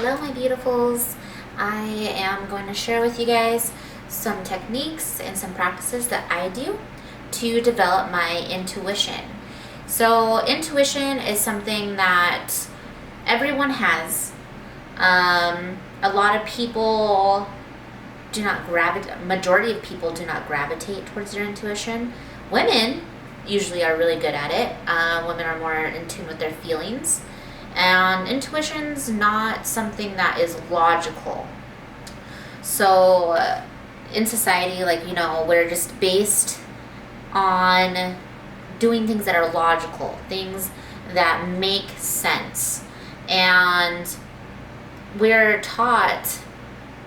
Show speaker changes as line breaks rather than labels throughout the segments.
Hello my beautifuls. I am going to share with you guys some techniques and some practices that I do to develop my intuition. So intuition is something that everyone has. A lot of people do not gravitate, majority of people do not gravitate towards their intuition. Women usually are really good at it. Women are more in tune with their feelings. And intuition's not something that is logical. So in society, we're just based on doing things that are logical, things that make sense. And we're taught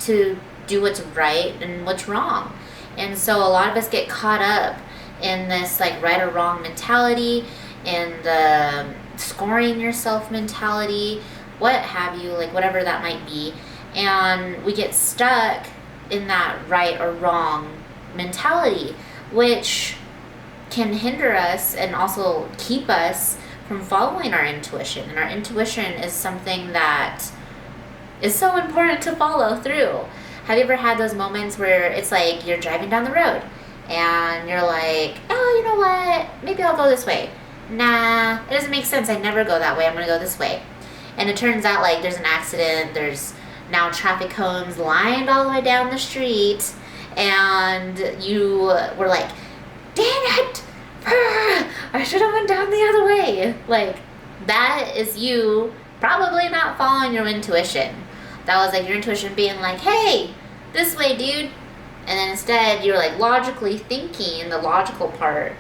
to do what's right and what's wrong. And so a lot of us get caught up in this right or wrong mentality, in the scoring yourself mentality, what have you, whatever that might be. And we get stuck in that right or wrong mentality, which can hinder us and also keep us from following our intuition. And our intuition is something that is so important to follow through. Have you ever had those moments where it's like you're driving down the road and you're like, oh, you know what, maybe I'll go this way. Nah, it doesn't make sense. I never go that way. I'm going to go this way. And it turns out there's an accident. There's now traffic cones lined all the way down the street. And you were like, dang it! I should have went down the other way. That is you probably not following your intuition. That was your intuition being like, hey, this way, dude. And then instead you're logically thinking, the logical part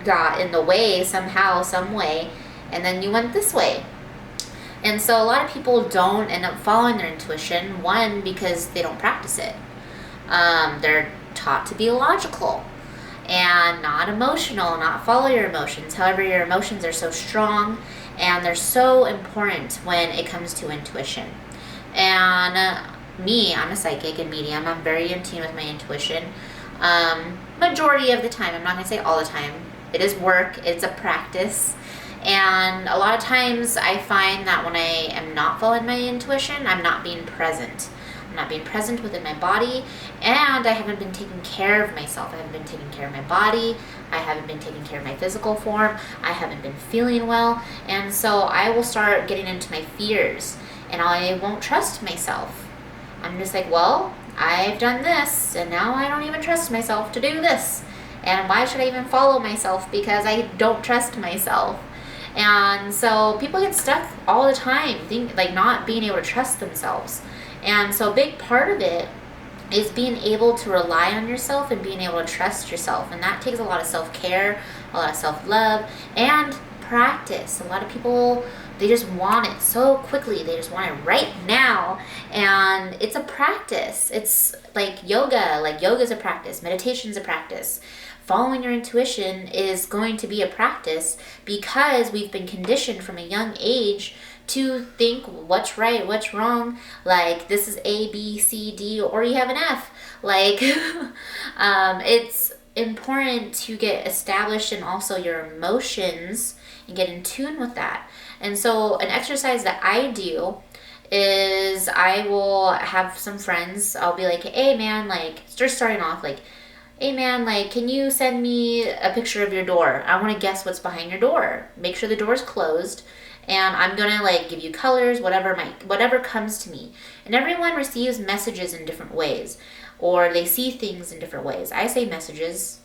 got in the way somehow, some way, and then you went this way. And so a lot of people don't end up following their intuition, one, because they don't practice it. They're taught to be logical and not emotional, not follow your emotions. However, your emotions are so strong and they're so important when it comes to intuition. And I'm a psychic and medium. I'm very in tune with my intuition. Majority of the time. I'm not going to say all the time. It is work. It's a practice. And a lot of times I find that when I am not following my intuition, I'm not being present. I'm not being present within my body, and I haven't been taking care of myself. I haven't been taking care of my body. I haven't been taking care of my physical form. I haven't been feeling well. And so I will start getting into my fears, and I won't trust myself. I'm just well, I've done this, and now I don't even trust myself to do this. And why should I even follow myself? Because I don't trust myself. And so people get stuck all the time, not being able to trust themselves. And so a big part of it is being able to rely on yourself and being able to trust yourself. And that takes a lot of self-care, a lot of self-love, and practice. A lot of people, they just want it so quickly. They just want it right now. And it's a practice. It's like yoga. Yoga's a practice. Meditation's a practice. Following your intuition is going to be a practice because we've been conditioned from a young age to think what's right, what's wrong. This is A, B, C, D, or you have an F. It's important to get established in also your emotions and get in tune with that. And so an exercise that I do is I will have some friends. I'll be like, hey man, just starting off, hey man, can you send me a picture of your door? I want to guess what's behind your door. Make sure the door's closed. And I'm going to give you colors, whatever comes to me. And everyone receives messages in different ways, or they see things in different ways. I say messages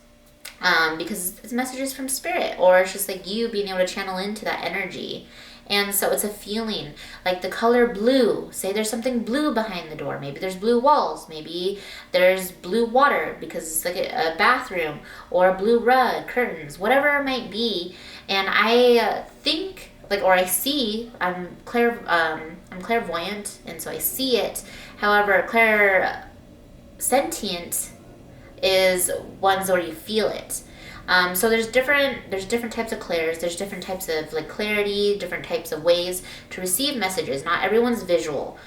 because it's messages from spirit, or it's just you being able to channel into that energy. And so it's a feeling, the color blue. Say there's something blue behind the door. Maybe there's blue walls. Maybe there's blue water because it's a bathroom, or a blue rug, curtains, whatever it might be. And I think, or I see, I'm clairvoyant, and so I see it. However, clairsentient is ones where you feel it. So there's different types of clairs. There's different types of clarity, different types of ways to receive messages. Not everyone's visual.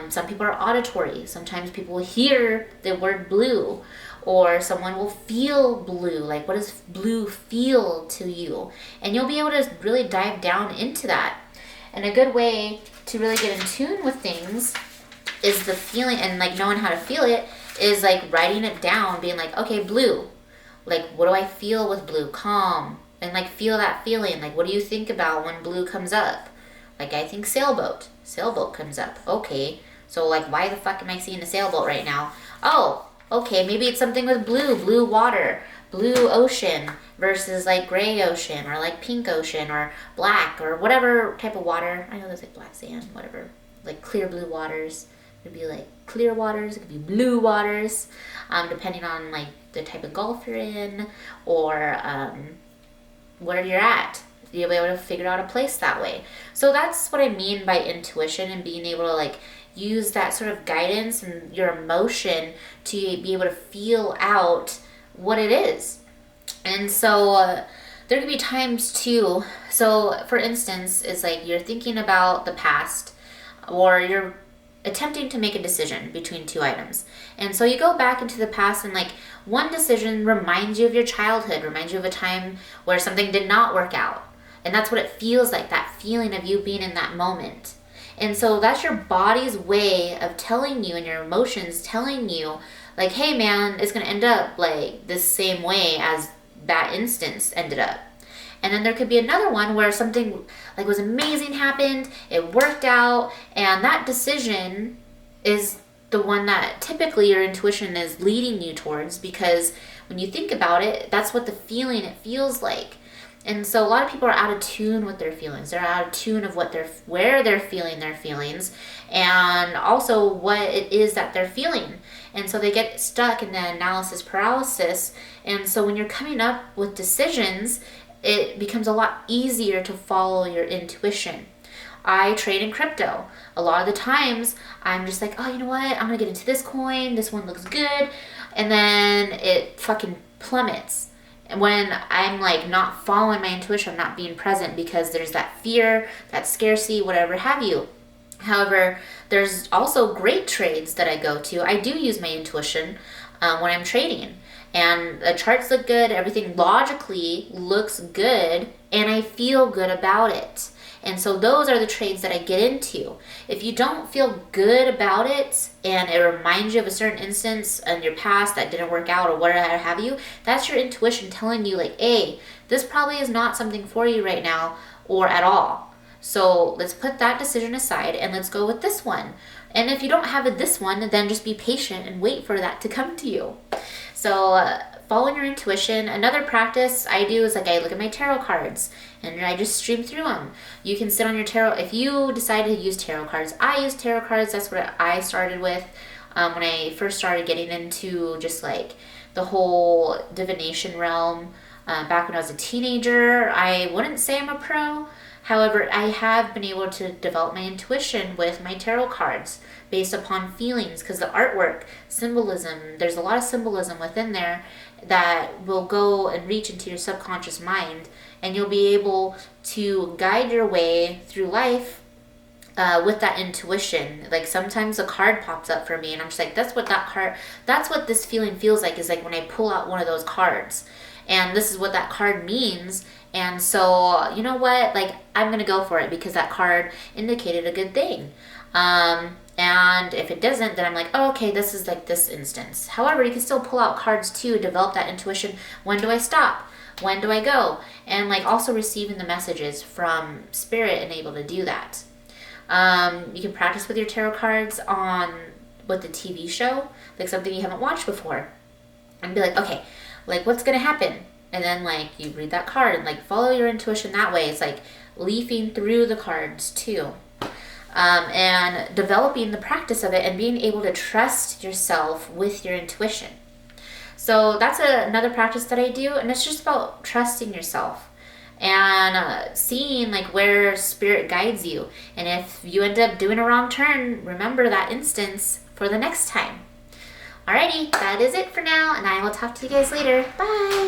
Some people are auditory. Sometimes people will hear the word blue, or someone will feel blue. What does blue feel to you? And you'll be able to really dive down into that. And a good way to really get in tune with things is the feeling, and like knowing how to feel it is like writing it down, being like, okay, blue. Like, what do I feel with blue? Calm. And like feel that feeling. Like, what do you think about when blue comes up? Like, I think sailboat. Sailboat comes up. Okay. So like, why the fuck am I seeing a sailboat right now? Oh, okay, maybe it's something with blue. Blue water. Blue ocean versus like gray ocean or like pink ocean or black or whatever type of water. I know there's like black sand, whatever. Like clear blue waters. It could be like clear waters. It could be blue waters, depending on like the type of Gulf you're in or where you're at. You'll be able to figure out a place that way. So that's what I mean by intuition, and being able to like use that sort of guidance and your emotion to be able to feel out what it is. And so there could be times too. So for instance, is like you're thinking about the past, or you're attempting to make a decision between two items. And so you go back into the past, and like one decision reminds you of your childhood, reminds you of a time where something did not work out. And that's what it feels like, that feeling of you being in that moment. And so that's your body's way of telling you, and your emotions telling you, like, hey man, it's going to end up like this same way as that instance ended up. And then there could be another one where something like was amazing happened, it worked out, and that decision is the one that typically your intuition is leading you towards, because when you think about it, that's what the feeling it feels like. And so a lot of people are out of tune with their feelings. They're out of tune of where they're feeling their feelings, and also what it is that they're feeling. And so they get stuck in the analysis paralysis. And so when you're coming up with decisions, it becomes a lot easier to follow your intuition. I trade in crypto. A lot of the times I'm just like, oh, you know what? I'm going to get into this coin. This one looks good. And then it fucking plummets. And when I'm like not following my intuition, I'm not being present, because there's that fear, that scarcity, whatever have you. However, there's also great trades that I go to. I do use my intuition when I'm trading. And the charts look good, everything logically looks good, and I feel good about it. And so those are the trades that I get into. If you don't feel good about it, and it reminds you of a certain instance in your past that didn't work out or whatever have you, that's your intuition telling you like, hey, this probably is not something for you right now or at all. So let's put that decision aside and let's go with this one. And if you don't have this one, then just be patient and wait for that to come to you. So following your intuition. Another practice I do is like I look at my tarot cards and I just stream through them. You can sit on your tarot. If you decide to use tarot cards, I use tarot cards. That's what I started with when I first started getting into just like the whole divination realm. Back when I was a teenager, I wouldn't say I'm a pro. However, I have been able to develop my intuition with my tarot cards based upon feelings, because the artwork, symbolism, there's a lot of symbolism within there that will go and reach into your subconscious mind, and you'll be able to guide your way through life with that intuition. Like sometimes a card pops up for me and I'm just like, that's what this feeling feels like, is like when I pull out one of those cards. And this is what that card means. And so, you know what? Like, I'm going to go for it because that card indicated a good thing. And if it doesn't, then I'm like, oh, okay, this is like this instance. However, you can still pull out cards too, develop that intuition. When do I stop? When do I go? And like also receiving the messages from spirit and able to do that. You can practice with your tarot cards with the TV show, like something you haven't watched before. And be like, okay, like what's going to happen? And then like you read that card and like follow your intuition that way. It's like leafing through the cards too. And developing the practice of it and being able to trust yourself with your intuition. So that's another practice that I do, and it's just about trusting yourself and seeing like where spirit guides you. And if you end up doing a wrong turn, remember that instance for the next time. Alrighty, that is it for now, and I will talk to you guys later. Bye!